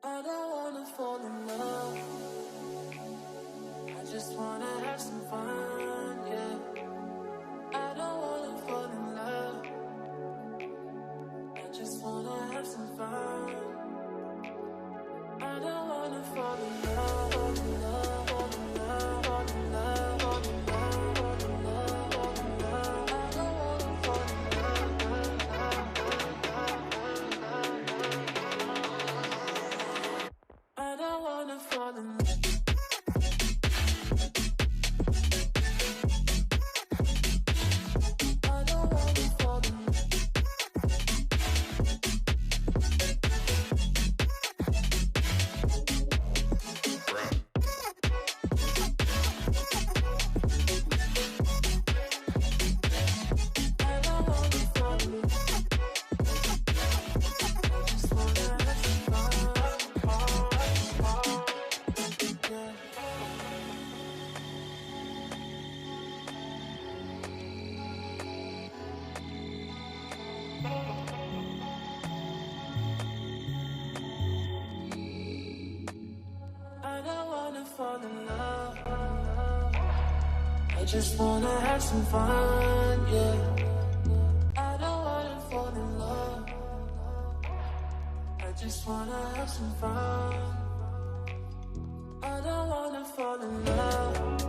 I don't wanna fall in love. I just wanna have some fun, yeah. I don't wanna fall in love. I just wanna have some fun. I don't wanna fall in love, fall in love, fall in love, fall in love, fall in love, fall in love, fall in love. I don't wanna fall in love. I don't wanna fall in love. I don't wanna fall in love. I just wanna have some fun, yeah. I don't wanna fall in love. I just wanna have some fun. I don't wanna fall in love.